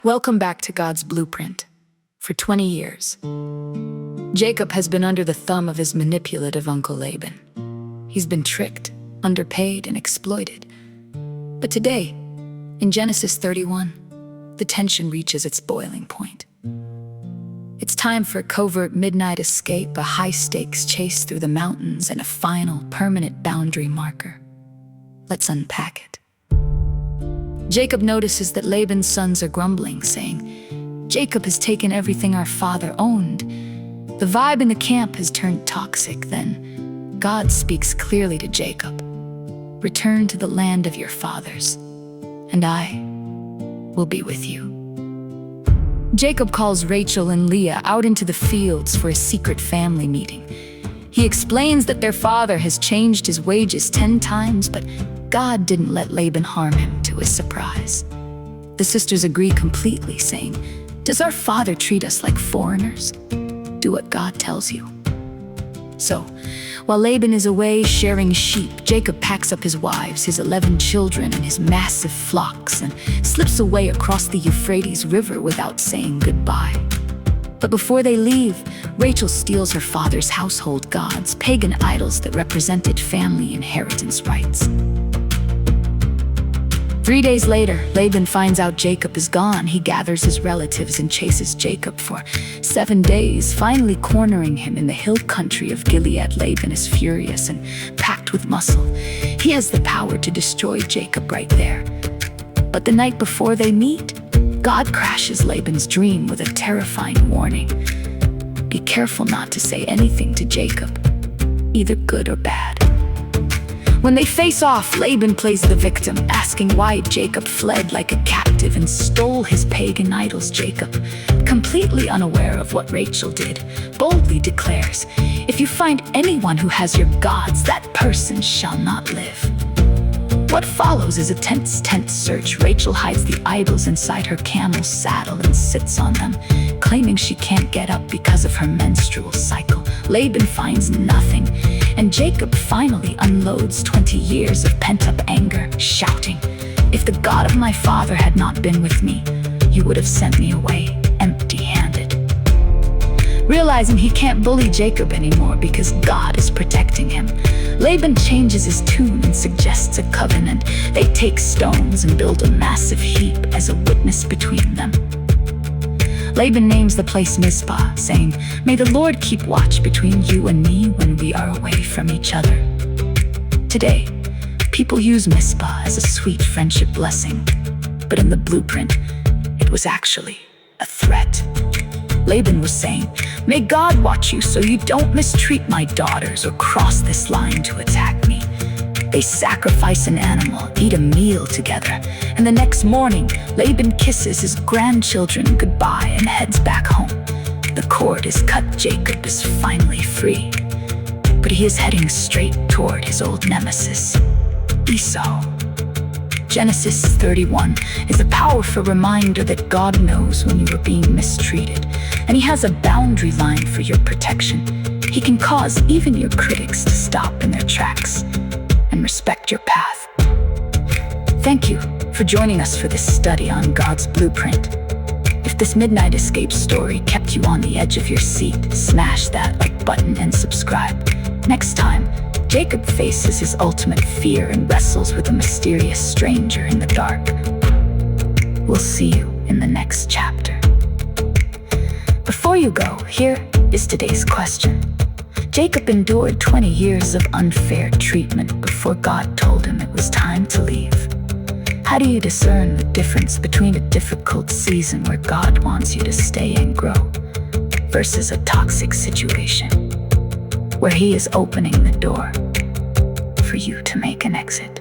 Welcome back to God's blueprint. For 20 years, Jacob has been under the thumb of his manipulative uncle Laban. He's been tricked, underpaid, and exploited. But today, in Genesis 31, the tension reaches its boiling point. It's time for a covert midnight escape, a high-stakes chase through the mountains, and a final, permanent boundary marker. Let's unpack it. Jacob notices that Laban's sons are grumbling, saying, "Jacob has taken everything our father owned." The vibe in the camp has turned toxic. Then God speaks clearly to Jacob. "Return to the land of your fathers, and I will be with you." Jacob calls Rachel and Leah out into the fields for a secret family meeting. He explains that their father has changed his wages 10 times, but God didn't let Laban harm him, to his surprise. The sisters agree completely, saying, "Does our father treat us like foreigners? Do what God tells you." So, while Laban is away sharing sheep, Jacob packs up his wives, his 11 children, and his massive flocks, and slips away across the Euphrates River without saying goodbye. But before they leave, Rachel steals her father's household gods, pagan idols that represented family inheritance rights. 3 days later, Laban finds out Jacob is gone. He gathers his relatives and chases Jacob for 7 days, finally cornering him in the hill country of Gilead. Laban is furious and packed with muscle. He has the power to destroy Jacob right there. But the night before they meet, God crashes Laban's dream with a terrifying warning. Be careful not to say anything to Jacob, either good or bad. When they face off, Laban plays the victim, asking why Jacob fled like a captive and stole his pagan idols. Jacob, completely unaware of what Rachel did, boldly declares, "If you find anyone who has your gods, that person shall not live." What follows is a tense search. Rachel hides the idols inside her camel's saddle and sits on them, claiming she can't get up because of her menstrual cycle. Laban finds nothing, and Jacob finally unloads 20 years of pent-up anger, shouting, "If the God of my father had not been with me, you would have sent me away empty-handed." Realizing he can't bully Jacob anymore because God is protecting him, Laban changes his tune and suggests a covenant. They take stones and build a massive heap as a witness between them. Laban names the place Mizpah, saying, "May the Lord keep watch between you and me when we are away from each other." Today, people use Mizpah as a sweet friendship blessing, but in the blueprint, it was actually a threat. Laban was saying, "May God watch you so you don't mistreat my daughters or cross this line to attack me." They sacrifice an animal, eat a meal together, and the next morning, Laban kisses his grandchildren goodbye and heads back home. The cord is cut. Jacob is finally free, but he is heading straight toward his old nemesis, Esau. Genesis 31 is a powerful reminder that God knows when you are being mistreated, and He has a boundary line for your protection. He can cause even your critics to stop in their tracks and respect your path. Thank you for joining us for this study on God's blueprint. If this midnight escape story kept you on the edge of your seat, smash that like button and subscribe. Next time, Jacob faces his ultimate fear and wrestles with a mysterious stranger in the dark. We'll see you in the next chapter. Before you go, here is today's question. Jacob endured 20 years of unfair treatment before God told him it was time to leave. How do you discern the difference between a difficult season where God wants you to stay and grow versus a toxic situation where He is opening the door for you to make an exit?